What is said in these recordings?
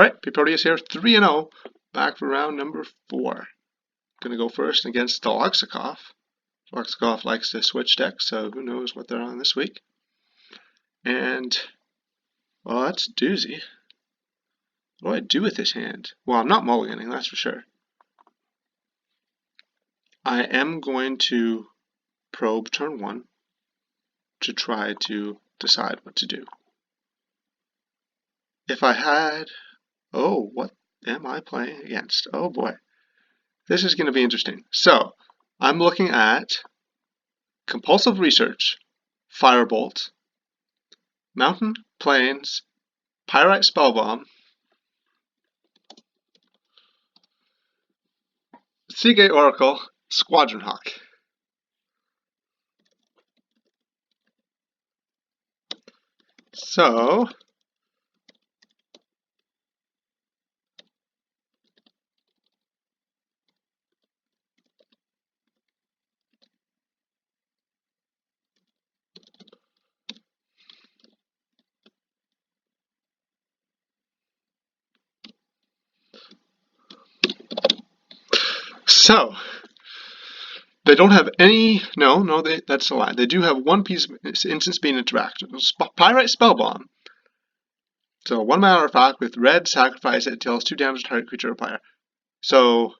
Alright, pproteus here, 3-0, back for round number 4. Gonna go first against Jeskai. Jeskai likes to switch decks, so who knows what they're on this week. And, well, that's a doozy. What do I do with this hand? Well, I'm not mulliganing, that's for sure. I am going to probe turn 1 to try to decide what to do. If I had... Oh, what am I playing against? Oh boy. This is going to be interesting. So, I'm looking at Compulsive Research, Firebolt, Mountain, Plains, Pyrite Spellbomb, Seagate Oracle, Squadron Hawk. So, they don't have any, that's a lie. They do have one piece of instance being interactive. Pyrite Spellbomb. So 1 mana artifact with red, sacrifice it, deals 2 damage to target creature or player. So,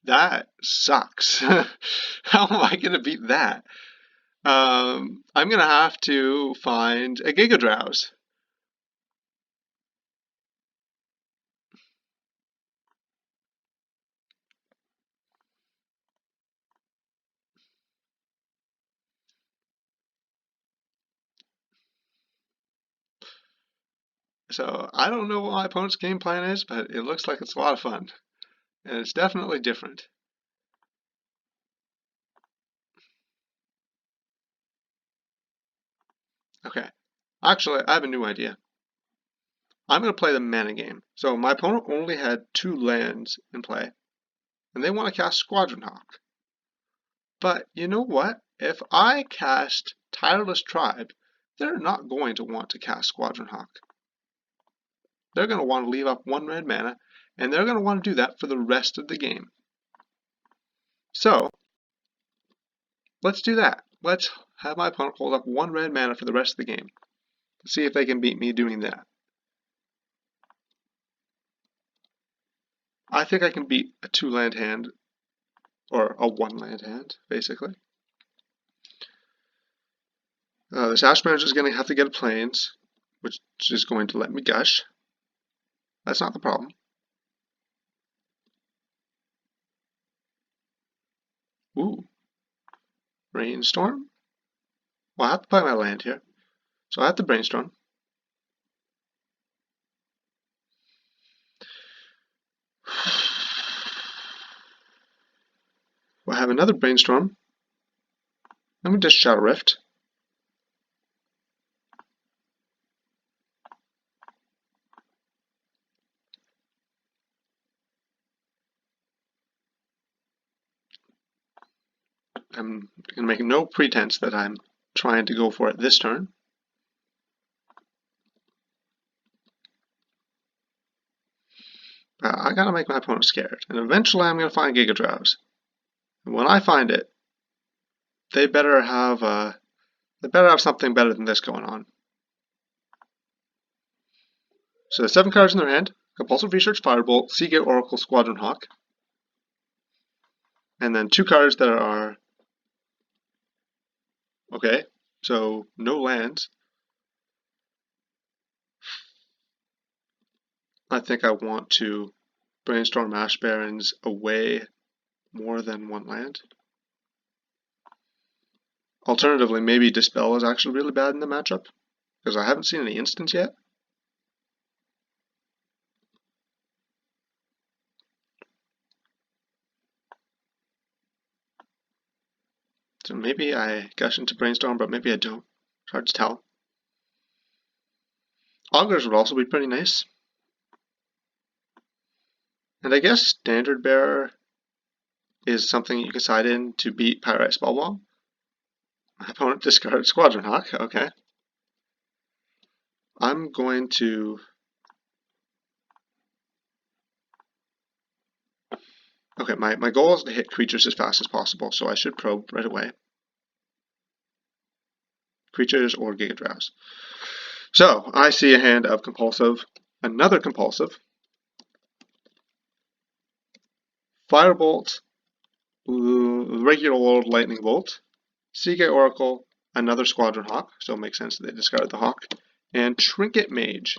that sucks. How am I going to beat that? I'm going to have to find a Giga Drowse. So I don't know what my opponent's game plan is, but it looks like it's a lot of fun. And it's definitely different. Okay. Actually, I have a new idea. I'm going to play the mana game. So my opponent only had 2 lands in play. And they want to cast Squadron Hawk. But you know what? If I cast Tireless Tribe, they're not going to want to cast Squadron Hawk. They're going to want to leave up 1 red mana, and they're going to want to do that for the rest of the game. So, let's do that. Let's have my opponent hold up 1 red mana for the rest of the game. Let's see if they can beat me doing that. I think I can beat a 2-land hand, or a 1-land hand, basically. This Ash Manager is going to have to get a Plains, which is going to let me gush. That's not the problem. Ooh. Brainstorm? Well, I have to play my land here. So I have to brainstorm. We'll have another brainstorm. Let me just Shadow Rift. I'm going to make no pretense that I'm trying to go for it this turn. I gotta make my opponent scared, and eventually I'm going to find Giga Drowse. And when I find it, they better have something better than this going on. So there's 7 cards in their hand: Compulsive Research, Firebolt, Seagate Oracle, Squadron Hawk, and then 2 cards that are okay. So no lands. I think I want to brainstorm Ash Barrens away more than 1 land. Alternatively, maybe Dispel is actually really bad in the matchup, because I haven't seen any instants yet. So maybe I gush into Brainstorm, but maybe I don't. It's hard to tell. Augurs would also be pretty nice. And I guess Standard Bearer is something you can side in to beat Pyrite Spellbomb. My opponent discards Squadron Hawk, okay. I'm going to... Okay, my goal is to hit creatures as fast as possible, so I should probe right away. Creatures or Giga Drafts. So, I see a hand of Compulsive, another Compulsive, Firebolt, regular old Lightning Bolt, Seagate Oracle, another Squadron Hawk, so it makes sense that they discarded the Hawk, and Trinket Mage.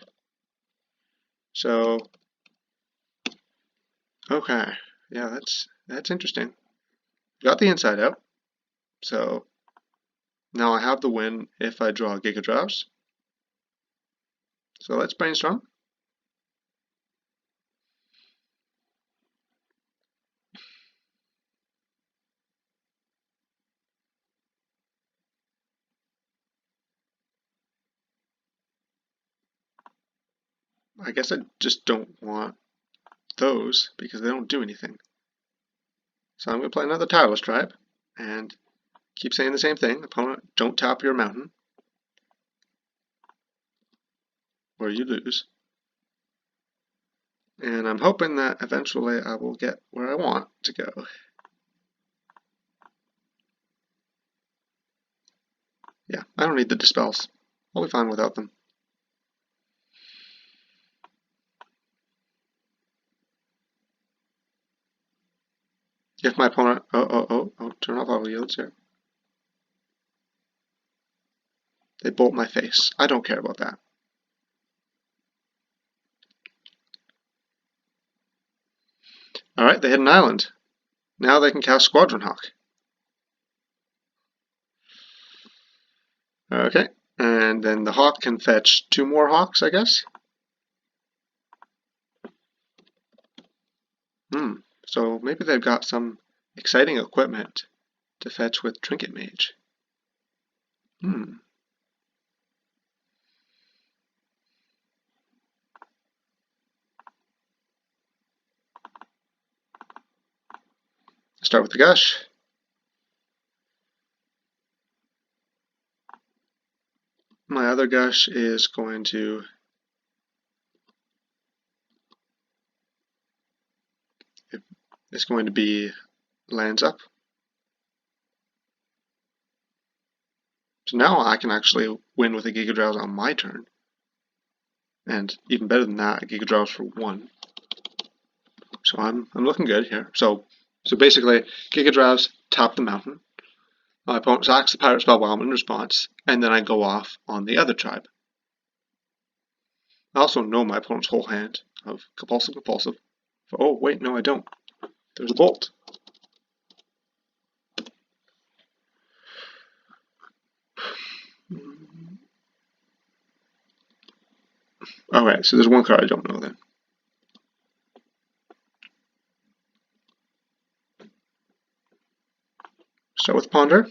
So, okay, yeah, that's interesting. Got the inside out, so now I have the win if I draw Giga Drafts. So let's brainstorm. I guess I just don't want those because they don't do anything. So I'm going to play another Tireless Tribe and keep saying the same thing. Opponent, don't tap your mountain or you lose. And I'm hoping that eventually I will get where I want to go. Yeah, I don't need the dispels. I'll be fine without them. If my opponent... turn off auto yields here. They bolt my face. I don't care about that. Alright, they hit an island. Now they can cast Squadron Hawk. Okay, and then the Hawk can fetch 2 more Hawks, I guess? So maybe they've got some exciting equipment to fetch with Trinket Mage. Start with the Gush. My other Gush is going to be lands up. So now I can actually win with a Giga Drowse on my turn. And even better than that, a Giga Drowse for 1. So I'm looking good here. So basically, Giga Drowse, tap the mountain. My opponent sacks the Pirate Spellbomb in response, and then I go off on the other tribe. I also know my opponent's whole hand of Compulsive. Oh, wait, no I don't. There's a Bolt. Alright, so there's one card I don't know then. Start with Ponder.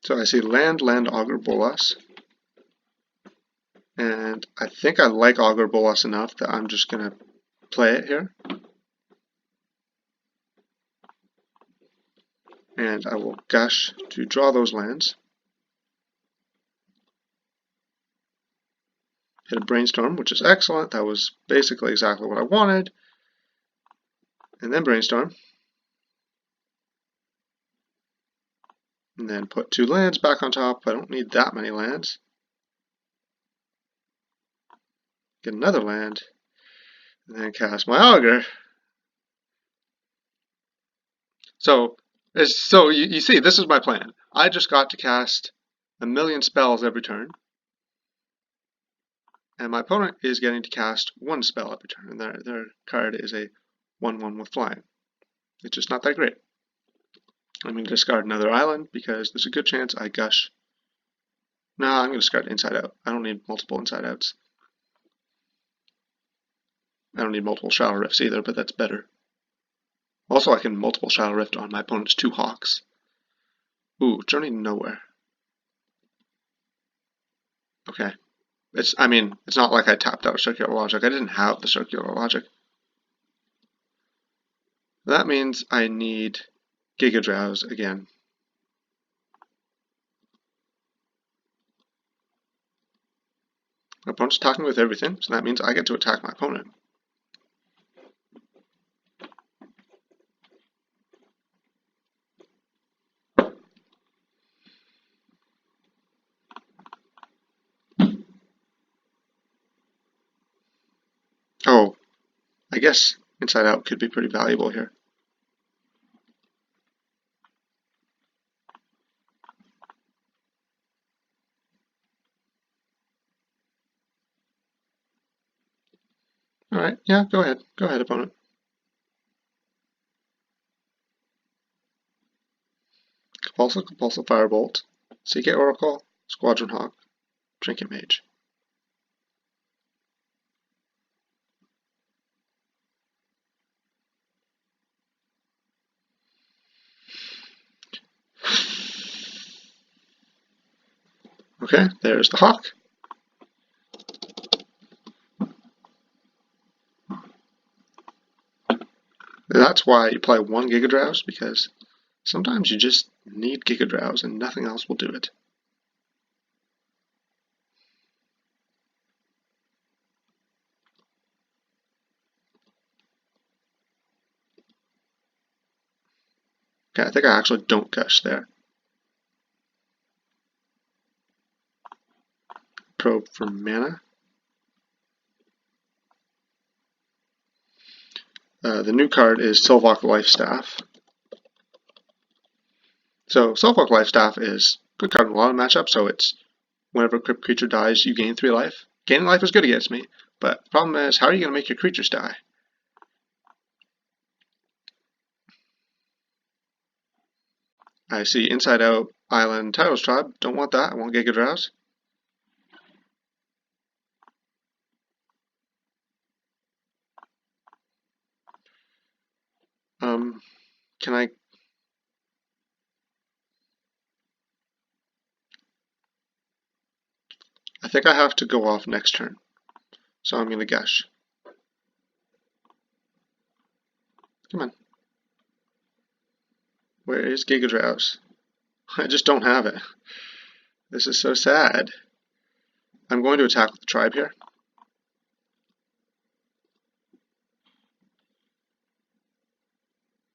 So I see land, Augur Bolas. And I think I like Augur Bolas enough that I'm just going to play it here. And I will Gush to draw those lands. Hit a Brainstorm, which is excellent. That was basically exactly what I wanted. And then Brainstorm. And then put 2 lands back on top. I don't need that many lands. Get another land. And then cast my Augur. So you see, this is my plan. I just got to cast a million spells every turn. And my opponent is getting to cast 1 spell every turn. And their card is a 1/1 with flying. It's just not that great. I'm going to discard another island because there's a good chance I Gush. No, I'm going to discard Inside Out. I don't need multiple Inside Outs. I don't need multiple Shadow Rifts either, but that's better. Also, I can multiple Shadow Rift on my opponent's 2 Hawks. Ooh, Journey Nowhere. Okay. It's not like I tapped out Circular Logic. I didn't have the Circular Logic. That means I need Giga Drowse again. My opponent's attacking with everything, so that means I get to attack my opponent. Oh, I guess Inside Out could be pretty valuable here. Alright, yeah, go ahead. Go ahead, opponent. Compulsive Firebolt, CK Oracle, Squadron Hawk, Trinket Mage. Okay, there's the Hawk. That's why you play one Giga Drowse, because sometimes you just need Giga Drowse and nothing else will do it. Okay, I think I actually don't gush there. Probe for mana. The new card is Sylvok Lifestaff. So Sylvok Lifestaff is a good card in a lot of matchups, so it's whenever a creature dies, you gain 3 life. Gaining life is good against me, but the problem is, how are you going to make your creatures die? I see Inside Out, Island, Titles Tribe. Don't want that. I want Giga Drowse. Can I... I think I have to go off next turn, so I'm going to gush. Come on. Where is Giga Drowse? I just don't have it. This is so sad. I'm going to attack with the tribe here.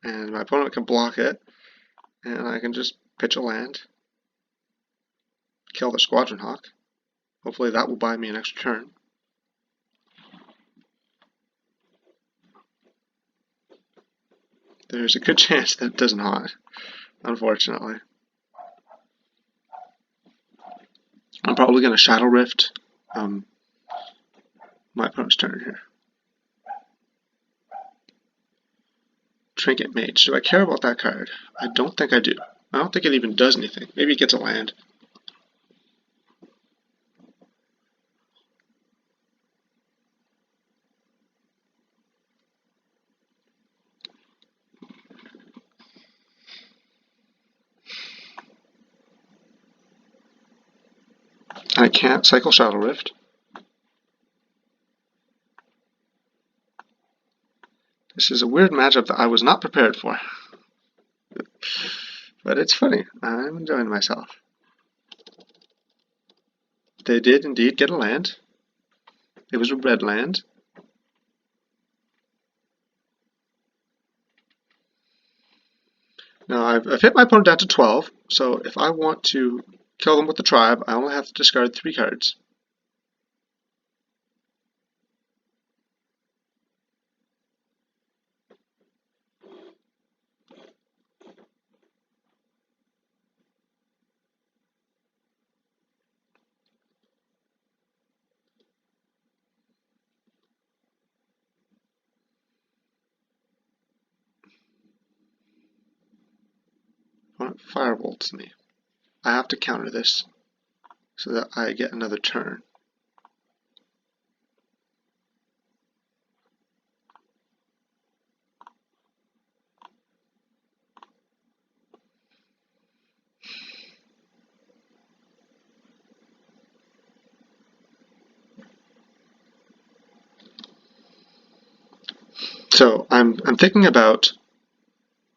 And my opponent can block it. And I can just pitch a land. Kill the Squadron Hawk. Hopefully that will buy me an extra turn. There's a good chance that it does not, unfortunately. I'm probably going to Shadow Rift my opponent's turn here. Trinket Mage. Do I care about that card? I don't think I do. I don't think it even does anything. Maybe it gets a land. I can't cycle Shadow Rift. This is a weird matchup that I was not prepared for. But it's funny. I'm enjoying myself. They did indeed get a land. It was a red land. Now I've hit my opponent down to 12, so if I want to kill them with the tribe, I only have to discard 3 cards. Opponent firebolts me. I have to counter this so that I get another turn. So I'm thinking about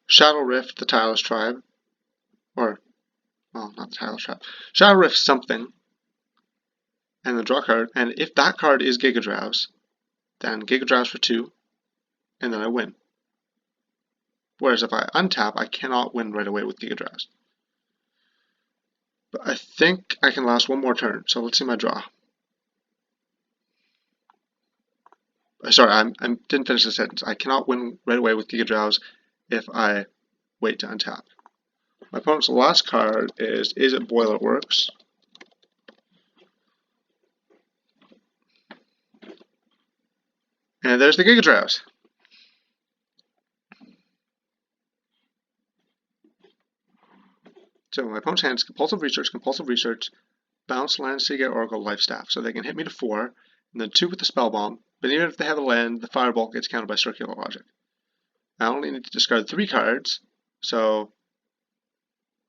Shadow Rift the Tireless Tribe, or, well, not the Tireless Tribe. Shadow Rift something, and then draw a card, and if that card is Giga Drowse, then Giga Drowse for 2, and then I win. Whereas if I untap, I cannot win right away with Giga Drowse. But I think I can last one more turn, so let's see my draw. Sorry, I didn't finish the sentence. I cannot win right away with Giga Drowse if I wait to untap. My opponent's last card is It Boiler Works? And there's the Giga Drowse. So my opponent's hand is Compulsive Research, Bounce, Land, Seagate, Oracle, Life Staff. So they can hit me to 4, and then 2 with the Spell Bomb. But even if they have a land, the Firebolt gets countered by Circular Logic. I only need to discard 3 cards, so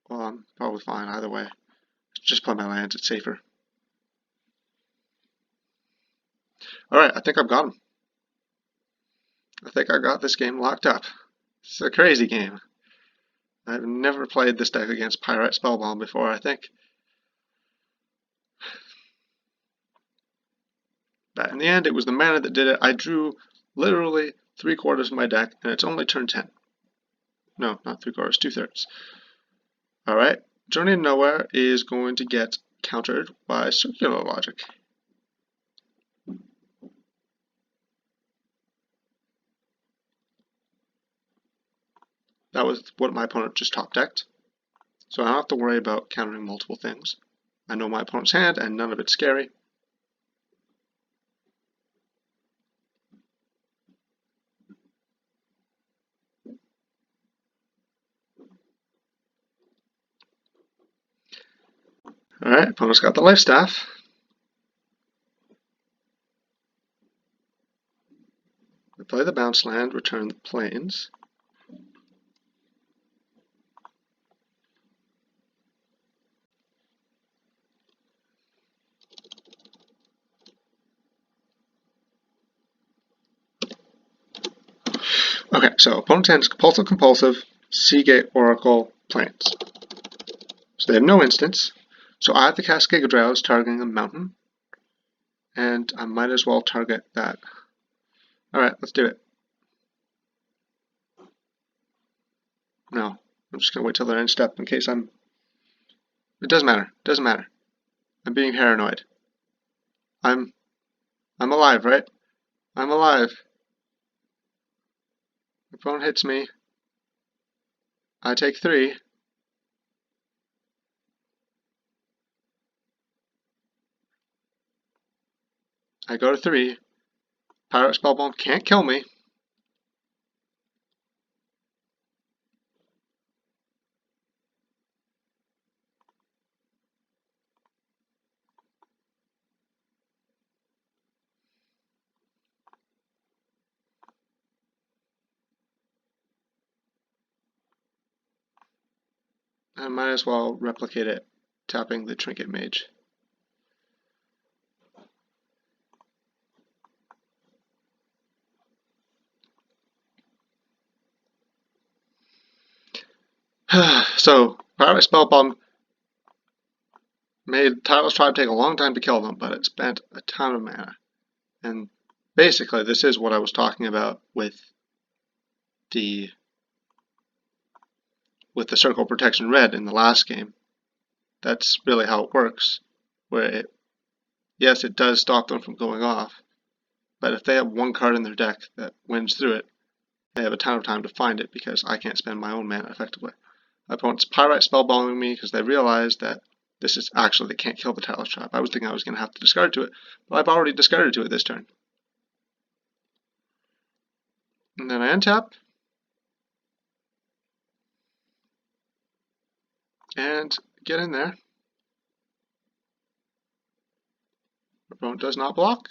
well, I'm probably fine either way. Just play my lands, it's safer. Alright, I think I've got him. I think I got this game locked up. It's a crazy game. I've never played this deck against Pyrite Spellbomb before, I think. But in the end, it was the mana that did it. I drew literally 3/4 of my deck, and it's only turn 10. No, not 3/4, 2/3. Alright, Journey to Nowhere is going to get countered by Circular Logic. That was what my opponent just top decked. So I don't have to worry about countering multiple things. I know my opponent's hand, and none of it's scary. Alright, opponent's got the Life Staff. I play the Bounce Land, return the Plains. Okay, so opponent's hand is Compulsive, Seagate, Oracle, Plains. So they have no instants. So I have to cast Giga Drowse targeting a mountain. And I might as well target that. Alright, let's do it. No, I'm just going to wait till they're end step in case I'm... It doesn't matter. It doesn't matter. I'm being paranoid. I'm alive, right? I'm alive. My opponent hits me. I take 3. I go to 3. Pirate Spellbomb can't kill me. I might as well replicate it, tapping the Trinket Mage. So, Pirate Spellbomb made Tireless Tribe take a long time to kill them, but it spent a ton of mana. And basically, this is what I was talking about with the Circle Protection Red in the last game. That's really how it works, where yes, it does stop them from going off, but if they have one card in their deck that wins through it, they have a ton of time to find it because I can't spend my own mana effectively. My opponent's Pyrite Spellbombing me because they realized that this is actually, they can't kill the Tireless Tribe. I was thinking I was going to have to discard to it, but I've already discarded to it this turn. And then I untap. And get in there. Opponent does not block.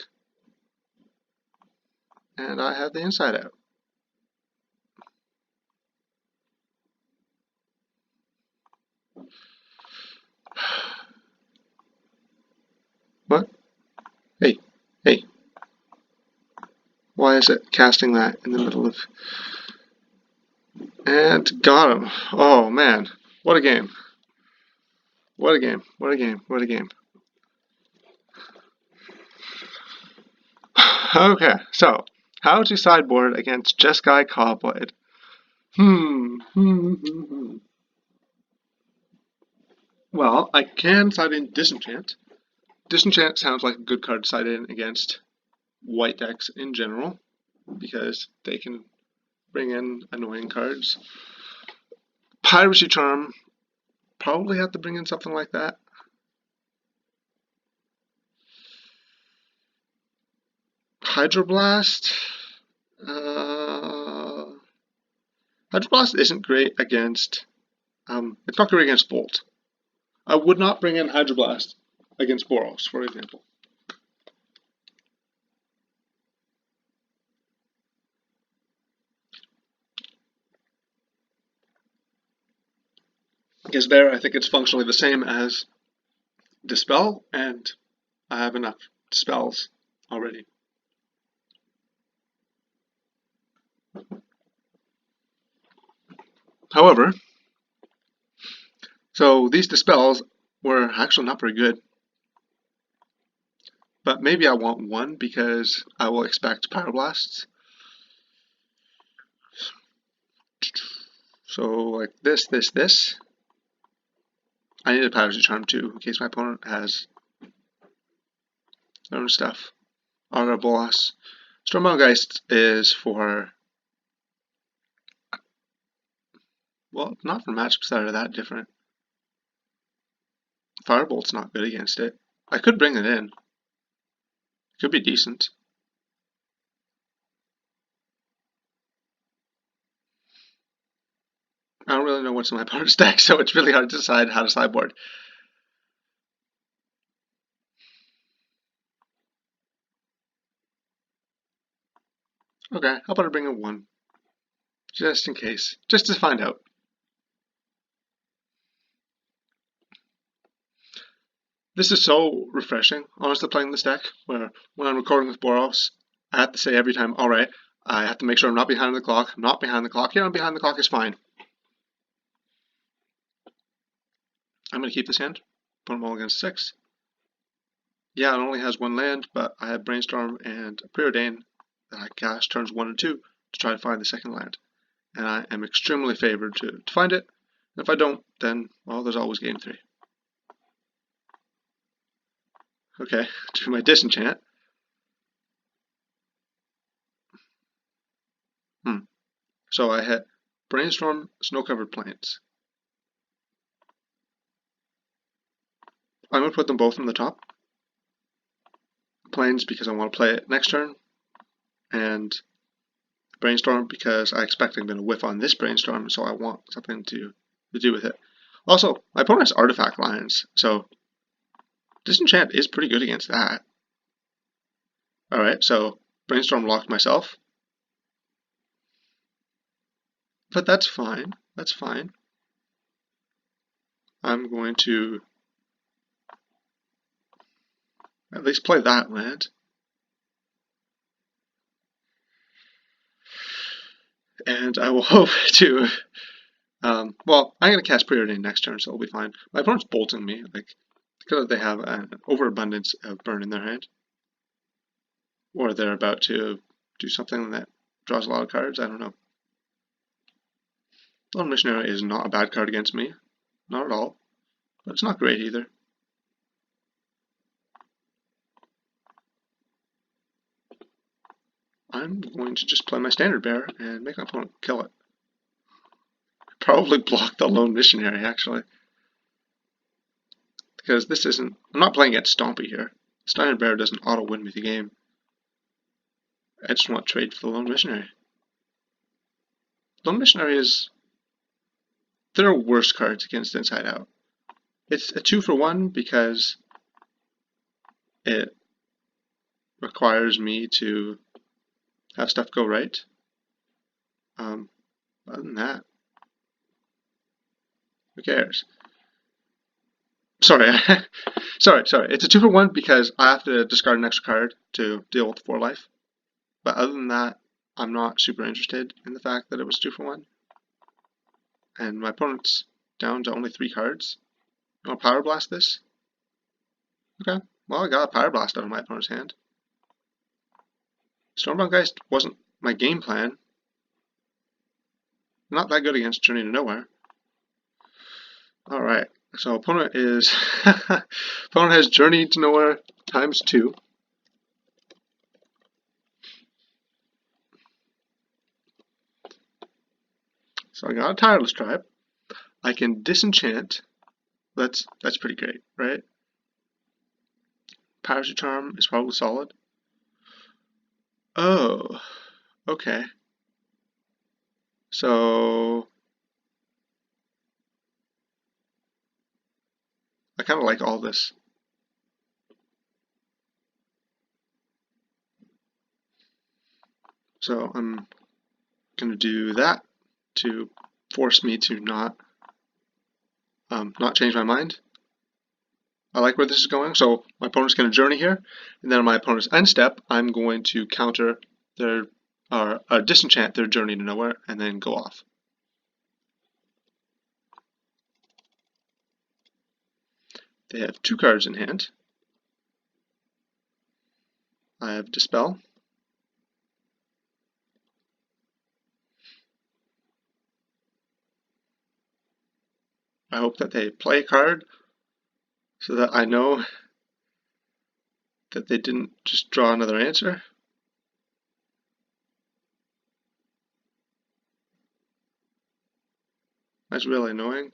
And I have the inside out. What? Hey, hey. Why is it casting that in the middle of... And got him. Oh man, what a game. What a game. What a game. What a game. Okay, so how to sideboard against Jeskai Cobblade. Well, I can side in Disenchant. Disenchant sounds like a good card to side in against white decks in general, because they can bring in annoying cards. Piracy Charm, probably have to bring in something like that. Hydroblast. Hydroblast isn't great against. It's not great against Volt. I would not bring in Hydroblast against Boros, for example. Because there, I think it's functionally the same as Dispel, and I have enough spells already. However, so these Dispels were actually not very good. But maybe I want one because I will expect Pyroblasts. So like this. I need a Piracy Charm too, in case my opponent has their own stuff. Aura Bolas. Stormgeist is for, well, not for matchups that are that different. Firebolt's not good against it. I could bring it in. It could be decent. I don't really know what's in my opponent's deck, so it's really hard to decide how to sideboard. Okay, how about I bring in one? Just in case. Just to find out. This is so refreshing, honestly, playing this deck, where when I'm recording with Boros, I have to say every time, alright, I have to make sure I'm not behind the clock. I'm not behind the clock. Yeah, I'm behind the clock is fine. I'm going to keep this hand. Put them all against 6. Yeah, it only has one land, but I have Brainstorm and Preordain that I cast turns 1 and 2 to try to find the second land. And I am extremely favored to find it. And if I don't, then, well, there's always game 3. Okay, to my Disenchant. So I hit Brainstorm, Snow-Covered Plains. I'm going to put them both on the top. Plains because I want to play it next turn, and Brainstorm because I expect I'm going to whiff on this Brainstorm, so I want something to do with it. Also, my opponent has Artifact Lions, so Disenchant is pretty good against that. Alright, so Brainstorm locked myself. But that's fine. That's fine. I'm going to at least play that land. And I will hope to... well, I'm going to cast Preordain next turn, so it'll be fine. My opponent's bolting me, like, because they have an overabundance of burn in their hand. Or they're about to do something that draws a lot of cards, I don't know. Lone Missionary is not a bad card against me. Not at all. But it's not great either. I'm going to just play my Standard Bearer and make my opponent kill it. Probably block the Lone Missionary, actually. Because this isn't... I'm not playing against Stompy here. Standard Bearer doesn't auto-win me the game. I just want to trade for the Lone Missionary. Lone Missionary is... There are worse cards against Inside Out. It's a 2-for-1 because it requires me to have stuff go right. Other than that, who cares? Sorry, sorry. It's a 2-for-1 because I have to discard an extra card to deal with the 4 life. But other than that, I'm not super interested in the fact that it was 2-for-1. and my opponent's down to only 3 cards. You want to Power Blast this? Okay, well I got a Power Blast out of my opponent's hand. Stormbound Geist wasn't my game plan. Not that good against Journey to Nowhere. Alright, so opponent is opponent has Journey to Nowhere ×2. So I got a Tireless Tribe. I can disenchant. That's pretty great, right? Piracy Charm is probably solid. Oh, okay. So I kind of like all this. So I'm going to do that to force me to not change my mind. I like where this is going. So my opponent's going to Journey here, and then on my opponent's end step, I'm going to counter their disenchant their Journey to Nowhere, and then go off. They have 2 cards in hand. I have Dispel. I hope that they play a card so that I know that they didn't just draw another answer. That's really annoying.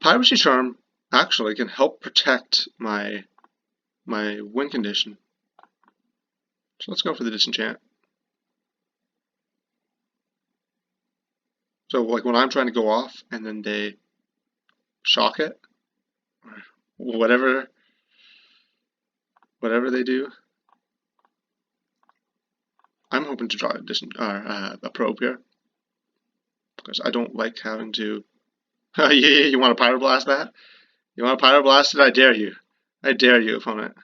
Piracy Charm actually can help protect my win condition. So let's go for the disenchant. So like when I'm trying to go off and then they shock it, or whatever they do, I'm hoping to draw a probe here, because I don't like having to. Yeah, you want to Pyro Blast that? You want to Pyro Blast it? I dare you. I dare you, opponent.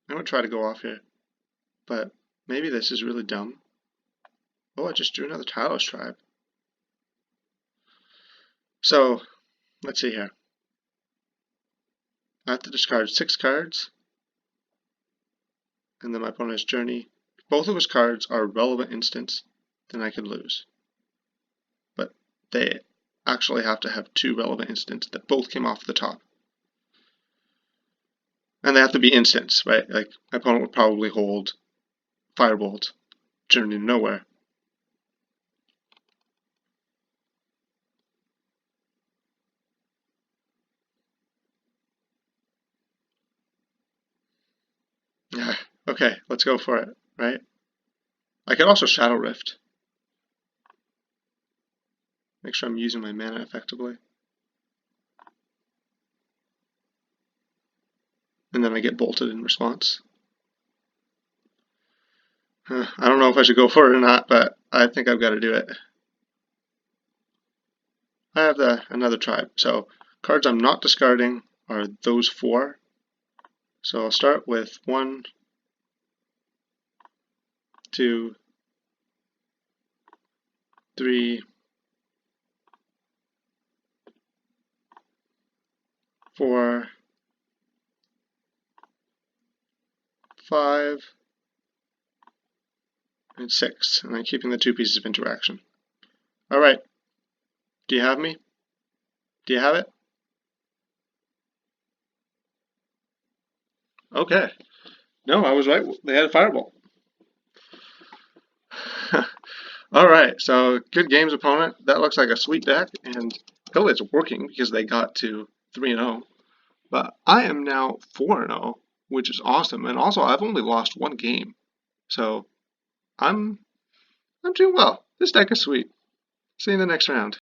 I'm going to try to go off here, but maybe this is really dumb. Oh, I just drew another Tireless Tribe. So, let's see here. I have to discard 6 cards, and then my opponent has Journey. If both of his cards are relevant instants, then I could lose. But they actually have to have 2 relevant instants that both came off the top. And they have to be instants, right? Like, my opponent would probably hold Firebolt, Journey to Nowhere. Yeah, okay, let's go for it, right? I could also Shadow Rift. Make sure I'm using my mana effectively. And then I get bolted in response. I don't know if I should go for it or not, but I think I've got to do it. I have another tribe, so cards I'm not discarding are those 4. So I'll start with 1, 2, 3, 4, 5, and 6, and I'm keeping the 2 pieces of interaction. Alright, do you have me? Do you have it? Okay. No, I was right. They had a Firebolt. Alright, so good games, opponent. That looks like a sweet deck, and clearly it's working because they got to 3-0. But I am now 4-0, which is awesome. And also, I've only lost 1 game. So I'm doing well. This deck is sweet. See you in the next round.